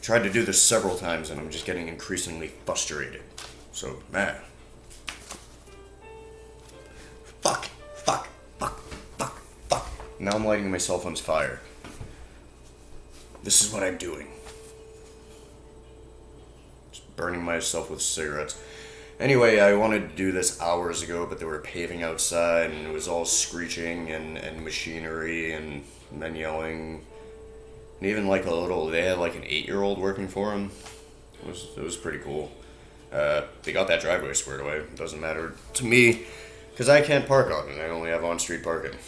Tried to do this several times and I'm just getting increasingly frustrated. So, man. Fuck. Now I'm lighting my cell phone's fire. This is what I'm doing. Just burning myself with cigarettes. Anyway, I wanted to do this hours ago, but they were paving outside and it was all screeching and machinery and men yelling. And even like they had like an 8-year-old working for them. It was pretty cool. They got that driveway squared away. It doesn't matter to me, because I can't park on it. I only have on-street parking.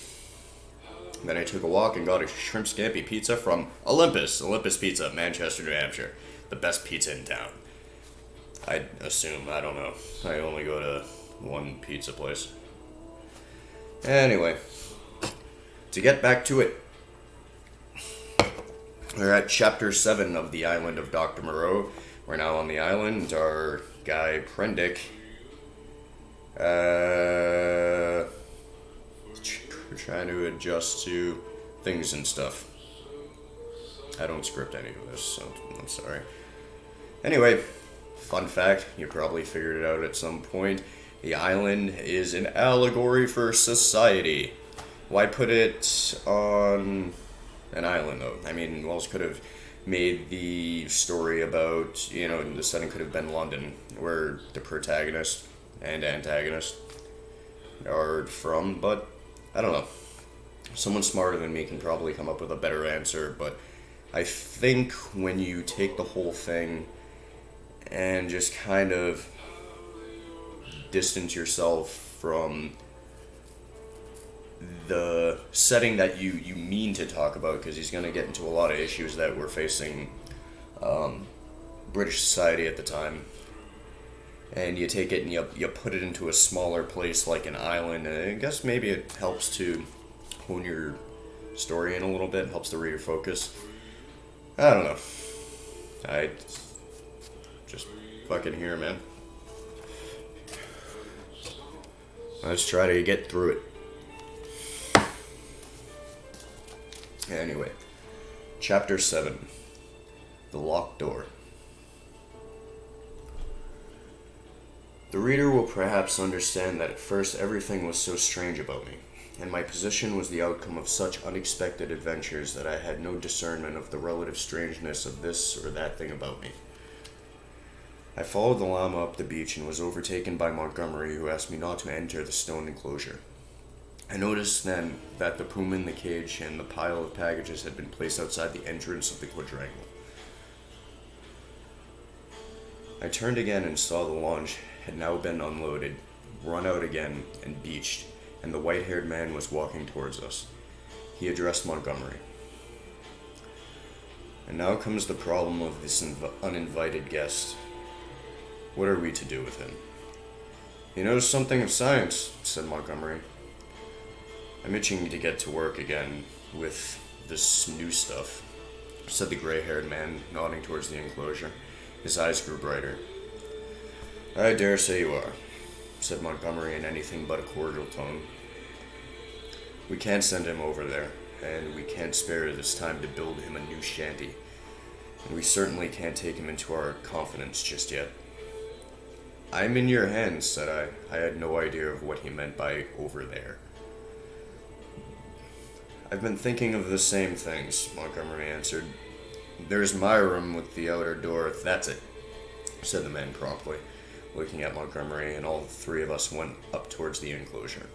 Then I took a walk and got a shrimp scampi pizza from Olympus Pizza, Manchester, New Hampshire. The best pizza in town. I assume, I don't know. I only go to one pizza place. Anyway, to get back to it. We're at Chapter 7 of the Island of Doctor Moreau. We're now on the island. Our guy, Prendick, trying to adjust to things and stuff. I don't script any of this, so I'm sorry. Anyway, fun fact, you probably figured it out at some point. The island is an allegory for society. Why put it on an island, though? I mean, Wells could have made the story about, the setting could have been London, where the protagonist and antagonist are from, but I don't know. Someone smarter than me can probably come up with a better answer, but I think when you take the whole thing and just kind of distance yourself from the setting that you mean to talk about, because he's going to get into a lot of issues that were facing British society at the time, and you take it and you put it into a smaller place like an island, and I guess maybe it helps to hone your story in a little bit, helps the reader focus. I don't know. I just fucking here, man. Let's try to get through it. Anyway, Chapter 7, The Locked Door. The reader will perhaps understand that at first everything was so strange about me, and my position was the outcome of such unexpected adventures that I had no discernment of the relative strangeness of this or that thing about me. I followed the llama up the beach and was overtaken by Montgomery, who asked me not to enter the stone enclosure. I noticed then that the puma in the cage and the pile of packages had been placed outside the entrance of the quadrangle. I turned again and saw the launch had now been unloaded, run out again, and beached, and the white-haired man was walking towards us. He addressed Montgomery. And now comes the problem of this uninvited guest. What are we to do with him? He knows something of science, said Montgomery. I'm itching to get to work again with this new stuff, said the gray-haired man, nodding towards the enclosure. His eyes grew brighter. I dare say you are, said Montgomery in anything but a cordial tone. We can't send him over there, and we can't spare this time to build him a new shanty, and we certainly can't take him into our confidence just yet. I'm in your hands, said I. I had no idea of what he meant by over there. I've been thinking of the same things, Montgomery answered. There's my room with the outer door. That's it, said the man promptly, looking at Montgomery, and all three of us went up towards the enclosure.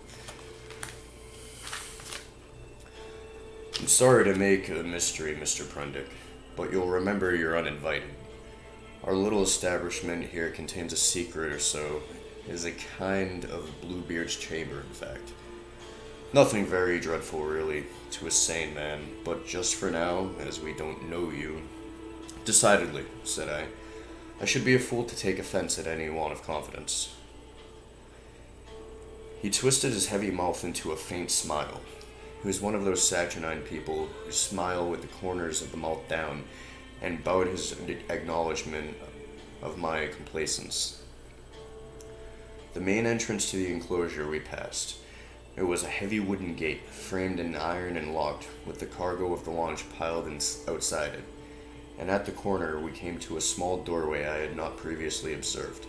I'm sorry to make a mystery, Mr. Prendick, but you'll remember you're uninvited. Our little establishment here contains a secret or so. It is a kind of Bluebeard's chamber, in fact. Nothing very dreadful, really, to a sane man, but just for now, as we don't know you... Decidedly, said I. I should be a fool to take offense at any want of confidence. He twisted his heavy mouth into a faint smile. He was one of those saturnine people who smile with the corners of the mouth down, and bowed his acknowledgement of my complaisance. The main entrance to the enclosure we passed. It was a heavy wooden gate, framed in iron and locked, with the cargo of the launch piled outside it. and at the corner we came to a small doorway I had not previously observed.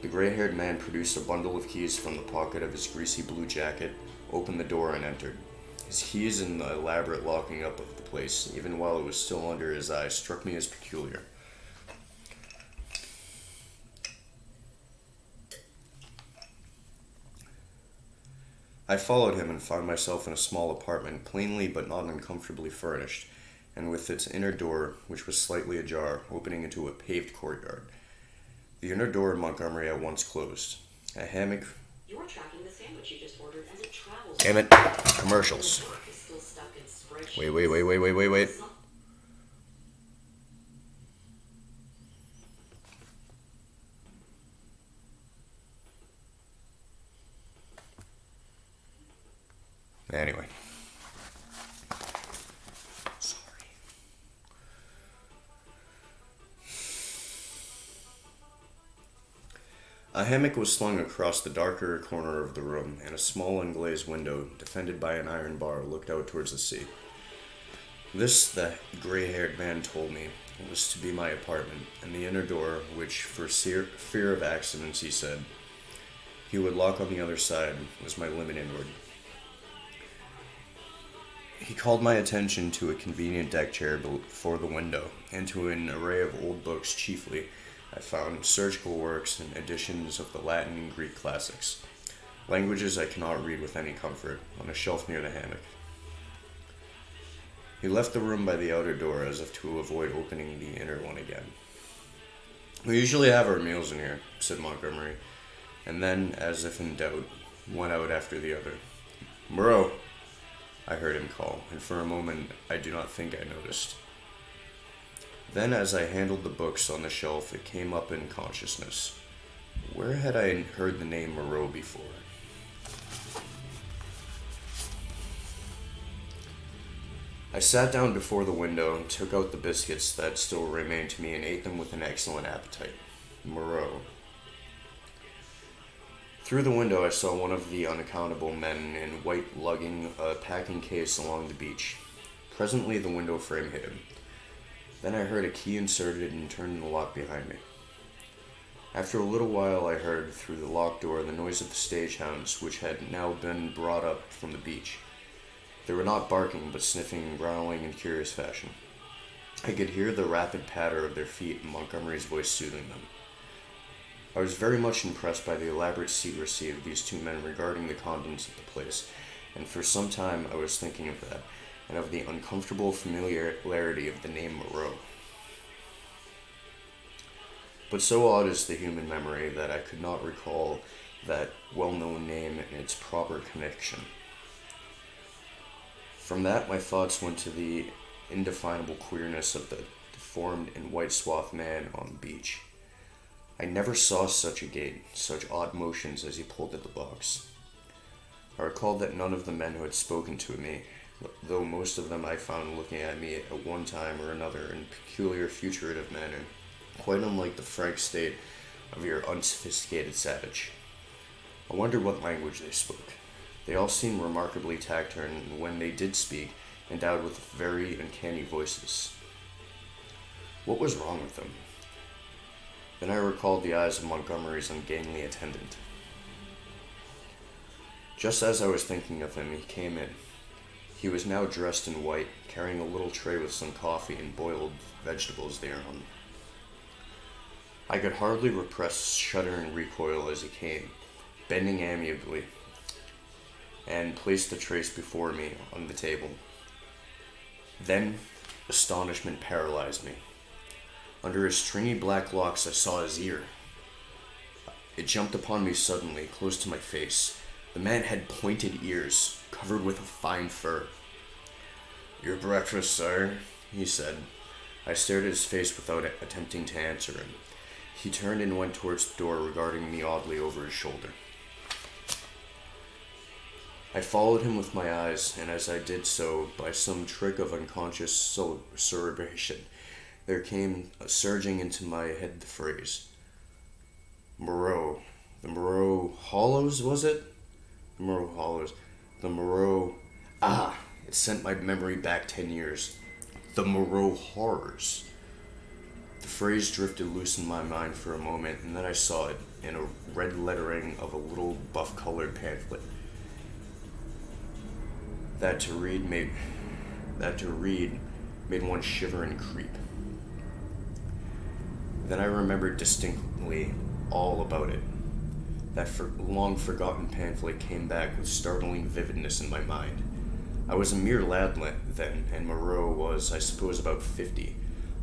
The gray-haired man produced a bundle of keys from the pocket of his greasy blue jacket, opened the door, and entered. His keys and the elaborate locking up of the place, even while it was still under his eyes, struck me as peculiar. I followed him and found myself in a small apartment, plainly but not uncomfortably furnished, and with its inner door, which was slightly ajar, opening into a paved courtyard. The inner door in Montgomery at once closed. A hammock... You're tracking the sandwich you just ordered as it travels. Damn it. Commercials. Wait. Anyway. Sorry. A hammock was slung across the darker corner of the room, and a small unglazed window, defended by an iron bar, looked out towards the sea. This, the gray-haired man told me, was to be my apartment, and the inner door, which, for fear of accidents, he said, he would lock on the other side, was my limit inward. He called my attention to a convenient deck chair before the window, and to an array of old books chiefly, I found, surgical works and editions of the Latin and Greek classics, languages I cannot read with any comfort, on a shelf near the hammock. He left the room by the outer door as if to avoid opening the inner one again. We usually have our meals in here, said Montgomery, and then, as if in doubt, one out after the other. Moreau, I heard him call, and for a moment I do not think I noticed. Then, as I handled the books on the shelf, it came up in consciousness. Where had I heard the name Moreau before? I sat down before the window and took out the biscuits that still remained to me and ate them with an excellent appetite. Moreau. Through the window I saw one of the unaccountable men in white lugging a packing case along the beach. Presently the window frame hid him. Then I heard a key inserted and turned in the lock behind me. After a little while I heard, through the locked door, the noise of the stage hounds, which had now been brought up from the beach. They were not barking, but sniffing and growling in curious fashion. I could hear the rapid patter of their feet and Montgomery's voice soothing them. I was very much impressed by the elaborate secrecy of these two men regarding the contents of the place, and for some time I was thinking of that, and of the uncomfortable familiarity of the name Moreau. But so odd is the human memory that I could not recall that well-known name in its proper connection. From that my thoughts went to the indefinable queerness of the deformed and white-swathed man on the beach. I never saw such a gait, such odd motions as he pulled at the box. I recalled that none of the men who had spoken to me, though most of them I found looking at me at one time or another in peculiar futurative manner, quite unlike the frank state of your unsophisticated savage. I wondered what language they spoke. They all seemed remarkably taciturn, and when they did speak, endowed with very uncanny voices. What was wrong with them? Then I recalled the eyes of Montgomery's ungainly attendant. Just as I was thinking of him, he came in. He was now dressed in white, carrying a little tray with some coffee and boiled vegetables thereon. I could hardly repress shuddering recoil as he came, bending amiably, and placed the trays before me on the table. Then astonishment paralyzed me. Under his stringy black locks I saw his ear. It jumped upon me suddenly, close to my face. The man had pointed ears, covered with a fine fur. "Your breakfast, sire," he said. I stared at his face without attempting to answer him. He turned and went towards the door, regarding me oddly over his shoulder. I followed him with my eyes, and as I did so, by some trick of unconscious cerebration, there came surging into my head the phrase, Moreau. The Moreau Hollows, was it? The Moreau Hollows. The Moreau... Ah! It sent my memory back 10 years. The Moreau horrors. The phrase drifted loose in my mind for a moment, and then I saw it in a red lettering of a little buff-colored pamphlet. That to read made one shiver and creep. Then I remembered distinctly all about it. That long-forgotten pamphlet came back with startling vividness in my mind. I was a mere lad then, and Moreau was, I suppose, about 50,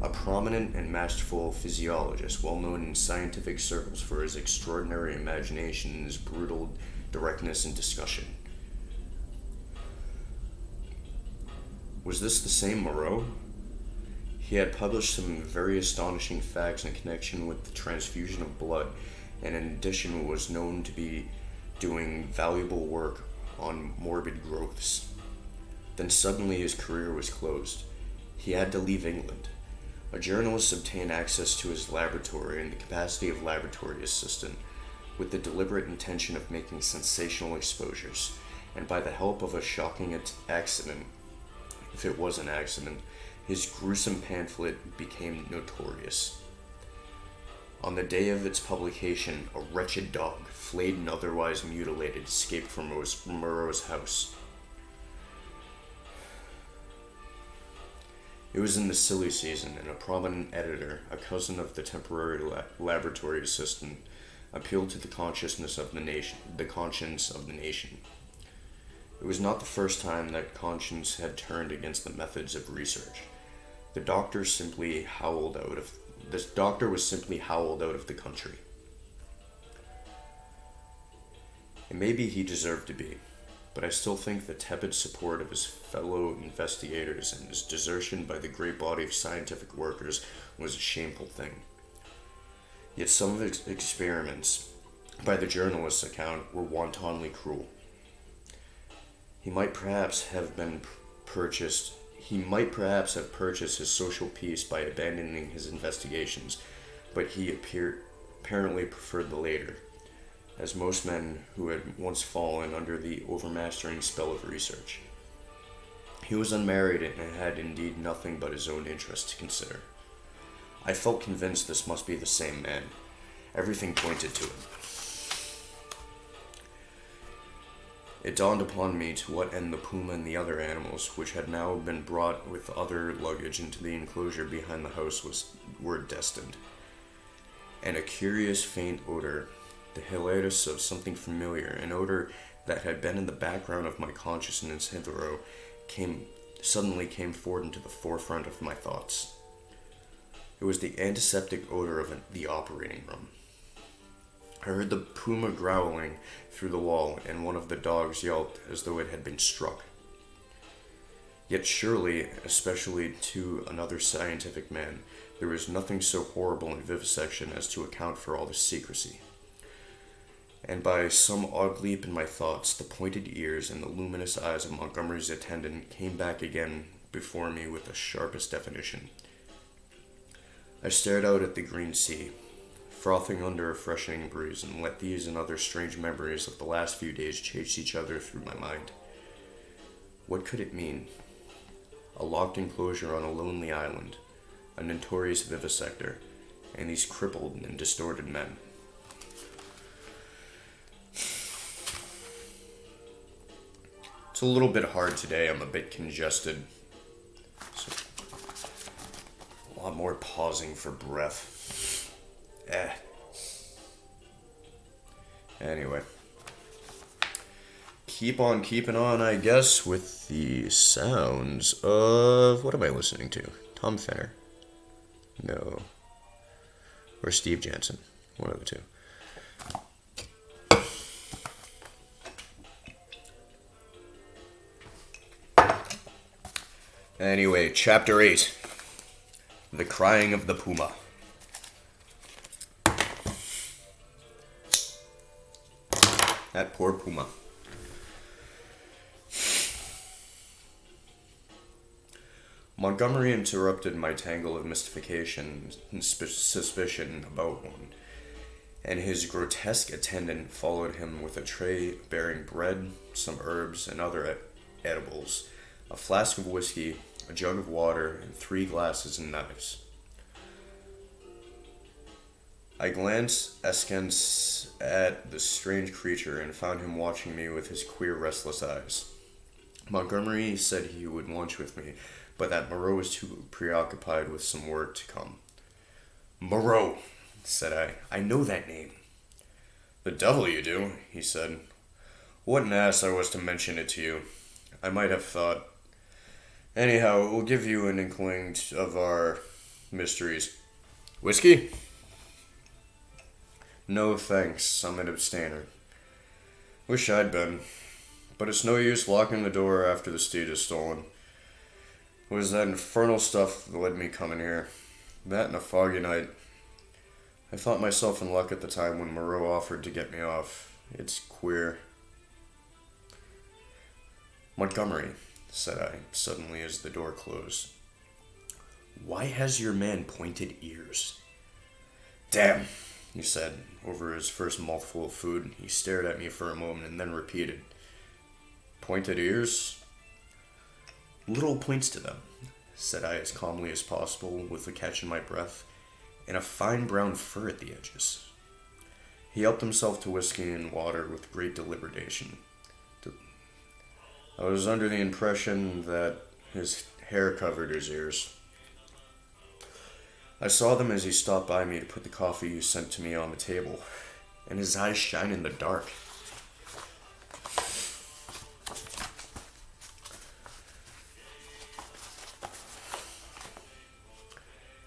a prominent and masterful physiologist, well known in scientific circles for his extraordinary imagination and his brutal directness in discussion. Was this the same Moreau? He had published some very astonishing facts in connection with the transfusion of blood, and in addition was known to be doing valuable work on morbid growths. Then suddenly his career was closed. He had to leave England. A journalist obtained access to his laboratory in the capacity of laboratory assistant, with the deliberate intention of making sensational exposures, and by the help of a shocking accident, if it was an accident, his gruesome pamphlet became notorious. On the day of its publication, a wretched dog, flayed and otherwise mutilated, escaped from Moreau's house. It was in the silly season, and a prominent editor, a cousin of the temporary laboratory assistant, appealed to the conscience of the nation. It was not the first time that conscience had turned against the methods of research. The doctor was simply howled out of the country. And maybe he deserved to be, but I still think the tepid support of his fellow investigators and his desertion by the great body of scientific workers was a shameful thing. Yet some of his experiments, by the journalist's account, were wantonly cruel. He might perhaps have purchased his social peace by abandoning his investigations, but he apparently preferred the later, as most men who had once fallen under the overmastering spell of research. He was unmarried and had indeed nothing but his own interest to consider. I felt convinced this must be the same man. Everything pointed to it. It dawned upon me to what end the puma and the other animals, which had now been brought with other luggage into the enclosure behind the house, were destined. And a curious faint odor, the hiatus of something familiar, an odor that had been in the background of my consciousness hitherto, suddenly came forward into the forefront of my thoughts. It was the antiseptic odor of the operating room. I heard the puma growling through the wall, and one of the dogs yelped as though it had been struck. Yet surely, especially to another scientific man, there was nothing so horrible in vivisection as to account for all this secrecy. And by some odd leap in my thoughts, the pointed ears and the luminous eyes of Montgomery's attendant came back again before me with the sharpest definition. I stared out at the green sea, frothing under a freshening breeze, and let these and other strange memories of the last few days chase each other through my mind. What could it mean? A locked enclosure on a lonely island, a notorious vivisector, and these crippled and distorted men. It's a little bit hard today. I'm a bit congested. So, a lot more pausing for breath. Anyway. Keep on keeping on, I guess, with the sounds of... What am I listening to? Tom Fenner? No. Or Steve Jansen. One of the two. Anyway, Chapter 8. The Crying of the Puma. That poor puma. Montgomery interrupted my tangle of mystification and suspicion about one, and his grotesque attendant followed him with a tray bearing bread, some herbs, and other edibles, a flask of whiskey, a jug of water, and 3 glasses and knives. I glanced askance at the strange creature and found him watching me with his queer, restless eyes. Montgomery said he would lunch with me, but that Moreau was too preoccupied with some work to come. "Moreau," said I. "I know that name." "The devil you do," he said. "What an ass I was to mention it to you. I might have thought. Anyhow, it will give you an inkling of our mysteries. Whiskey?" "No, thanks. I'm an abstainer." "Wish I'd been. But it's no use locking the door after the steed is stolen. It was that infernal stuff that led me coming here. That and a foggy night. I thought myself in luck at the time when Moreau offered to get me off. It's queer." "Montgomery," said I, suddenly as the door closed. "Why has your man pointed ears?" "Damn," he said. Over his first mouthful of food, he stared at me for a moment and then repeated, "Pointed ears?" "Little points to them," said I as calmly as possible, with a catch in my breath, "and a fine brown fur at the edges." He helped himself to whiskey and water with great deliberation. I was under the impression that his hair covered his ears. I saw them as he stopped by me to put the coffee you sent to me on the table, and his eyes shine in the dark.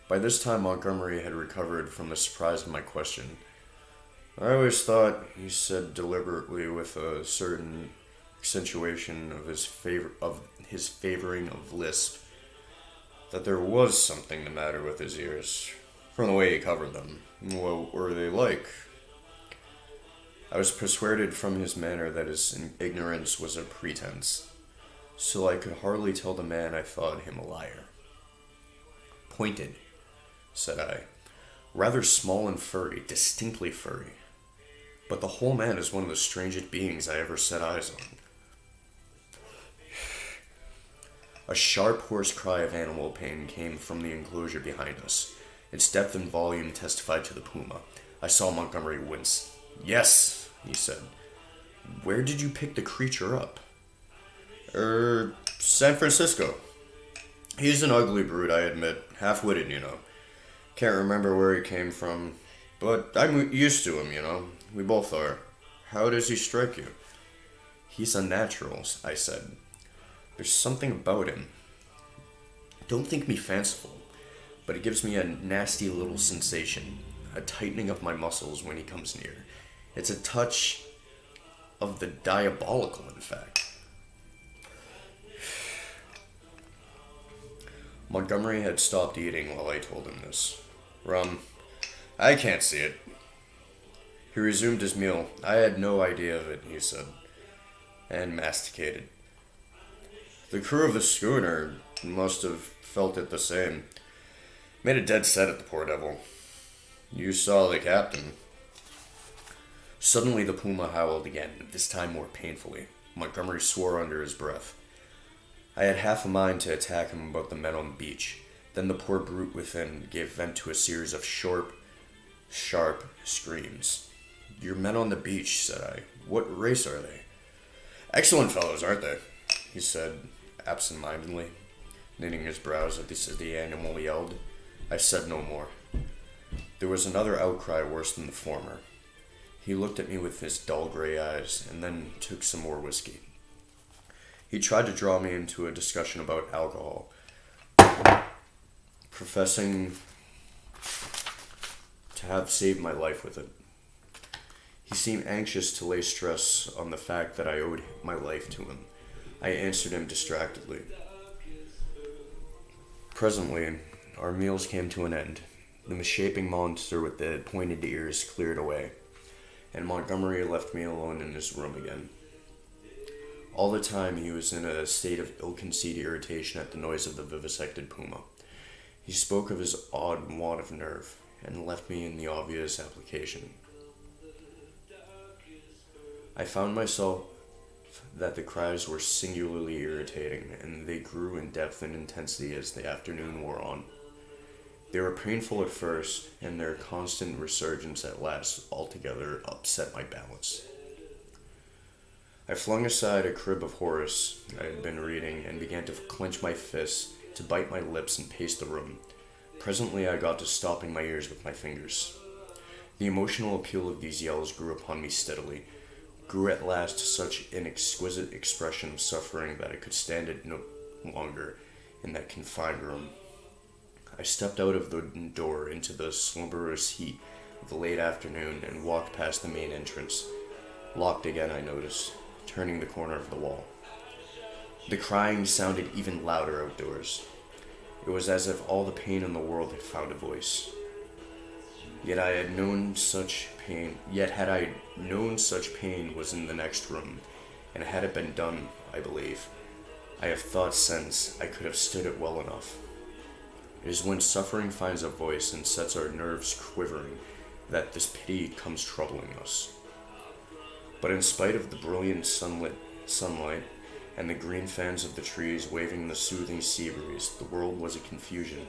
By this time, Montgomery had recovered from the surprise of my question. "I always thought," he said deliberately with a certain accentuation of his favoring of lisp, "that there was something the matter with his ears, from the way he covered them. What were they like?" I was persuaded from his manner that his ignorance was a pretense, so I could hardly tell the man I thought him a liar. "Pointed," said I. "Rather small and furry, distinctly furry. But the whole man is one of the strangest beings I ever set eyes on." A sharp, hoarse cry of animal pain came from the enclosure behind us. Its depth and volume testified to the puma. I saw Montgomery wince. "Yes," he said. "Where did you pick the creature up?" San Francisco. He's an ugly brute, I admit. Half-witted, you know. Can't remember where he came from, but I'm used to him, you know. We both are. How does he strike you?" "He's unnatural," I said. "There's something about him. Don't think me fanciful, but it gives me a nasty little sensation, a tightening of my muscles when he comes near. It's a touch of the diabolical, in fact." Montgomery had stopped eating while I told him this. "Rum. I can't see it." He resumed his meal. "I had no idea of it," he said, and masticated. "The crew of the schooner must have felt it the same. Made a dead set at the poor devil. You saw the captain." Suddenly the puma howled again, this time more painfully. Montgomery swore under his breath. I had half a mind to attack him about the men on the beach. Then the poor brute within gave vent to a series of short, sharp screams. "Your men on the beach," said I. "What race are they?" "Excellent fellows, aren't they?" he said absent-mindedly, knitting his brows as the animal yelled. I said no more. There was another outcry worse than the former. He looked at me with his dull gray eyes, and then took some more whiskey. He tried to draw me into a discussion about alcohol, professing to have saved my life with it. He seemed anxious to lay stress on the fact that I owed my life to him. I answered him distractedly. Presently, our meals came to an end. The misshapen monster with the pointed ears cleared away, and Montgomery left me alone in his room again. All the time he was in a state of ill-concealed irritation at the noise of the vivisected puma. He spoke of his odd want of nerve, and left me in the obvious application. I found myself that the cries were singularly irritating, and they grew in depth and intensity as the afternoon wore on. They were painful at first, and their constant resurgence at last altogether upset my balance. I flung aside a crib of Horace I had been reading and began to clench my fists, to bite my lips and pace the room. Presently I got to stopping my ears with my fingers. The emotional appeal of these yells grew upon me steadily, grew at last to such an exquisite expression of suffering that I could stand it no longer in that confined room. I stepped out of the door into the slumberous heat of the late afternoon and walked past the main entrance. Locked again, I noticed, turning the corner of the wall. The crying sounded even louder outdoors. It was as if all the pain in the world had found a voice. Yet had I known such pain was in the next room, and had it been done, I believe, I have thought since I could have stood it well enough. It is when suffering finds a voice and sets our nerves quivering that this pity comes troubling us. But in spite of the brilliant sunlight and the green fans of the trees waving in the soothing sea breeze, the world was a confusion,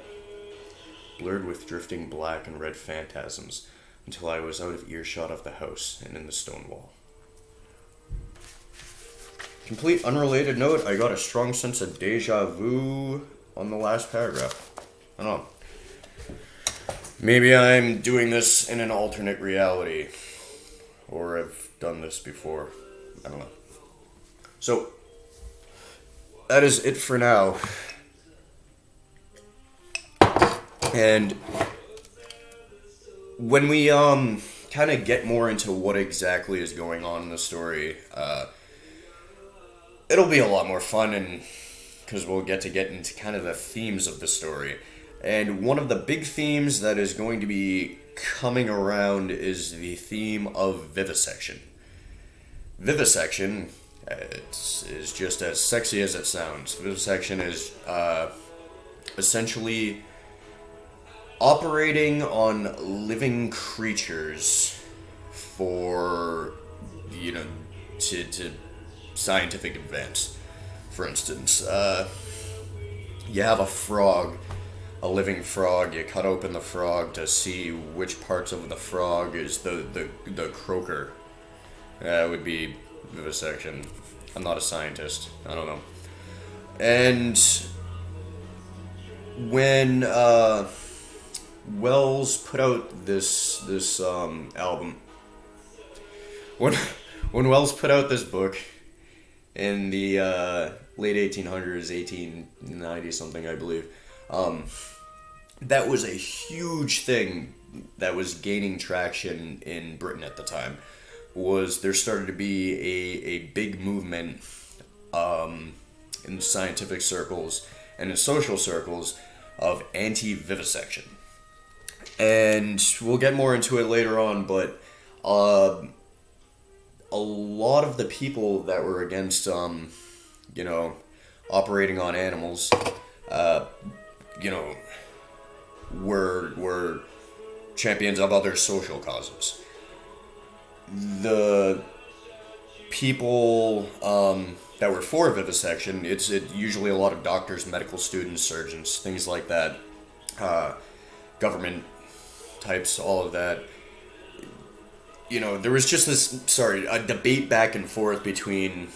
blurred with drifting black and red phantasms, until I was out of earshot of the house and in the stone wall. Complete unrelated note, I got a strong sense of deja vu on the last paragraph. I don't know. Maybe I'm doing this in an alternate reality, or I've done this before. I don't know. So, that is it for now. And when we kind of get more into what exactly is going on in the story, it'll be a lot more fun, and because we'll get into kind of the themes of the story. And one of the big themes that is going to be coming around is the theme of vivisection. Vivisection is just as sexy as it sounds. Vivisection is essentially operating on living creatures for, to scientific advance. For instance, you have a frog, a living frog. You cut open the frog to see which parts of the frog is the croaker. That would be vivisection. I'm not a scientist. I don't know. And when Wells put out this album, when Wells put out this book in the late 1800s, 1890 something, I believe, that was a huge thing that was gaining traction in Britain at the time. Was there started to be a big movement in scientific circles and in social circles of anti-vivisection. And we'll get more into it later on, but a lot of the people that were against, operating on animals, were champions of other social causes. The people that were for vivisection, it's usually a lot of doctors, medical students, surgeons, things like that, government types, all of that. There was just a debate back and forth between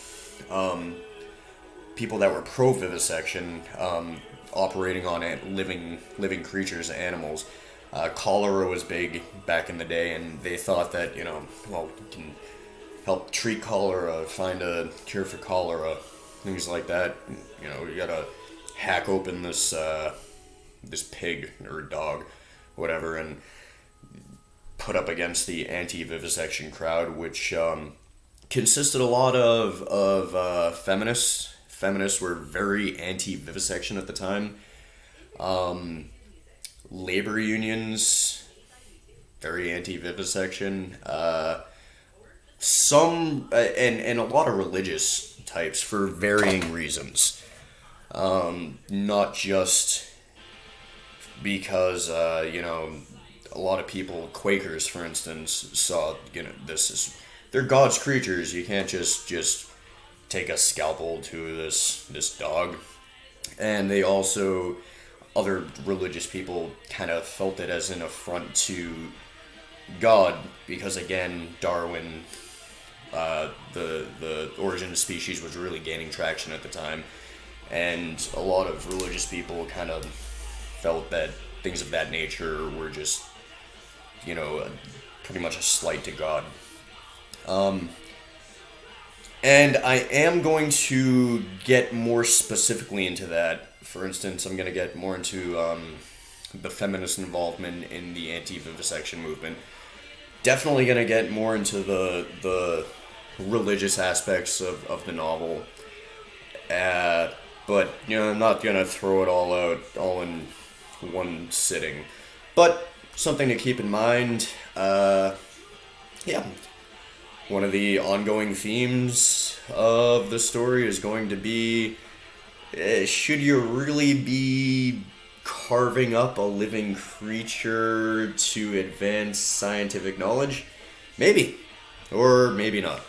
people that were pro-vivisection, operating on living creatures, animals. Cholera was big back in the day, and they thought that, we can help treat cholera, find a cure for cholera, things like that. You gotta hack open this pig or dog, whatever, and put up against the anti-vivisection crowd, which consisted a lot of feminists. Feminists were very anti-vivisection at the time. Labor unions, very anti-vivisection. Some and a lot of religious types for varying reasons. Not just because a lot of people, Quakers for instance, saw this is they're God's creatures. You can't just take a scalpel to this dog. And they also, other religious people kind of felt it as an affront to God, because again, Darwin, the origin of species was really gaining traction at the time, and a lot of religious people kind of felt that things of that nature were just, pretty much a slight to God. And I am going to get more specifically into that. For instance, I'm going to get more into the feminist involvement in the anti-vivisection movement. Definitely going to get more into the religious aspects of the novel. But, I'm not going to throw it all out all in one sitting. But something to keep in mind, one of the ongoing themes of the story is going to be, should you really be carving up a living creature to advance scientific knowledge? Maybe. Or maybe not.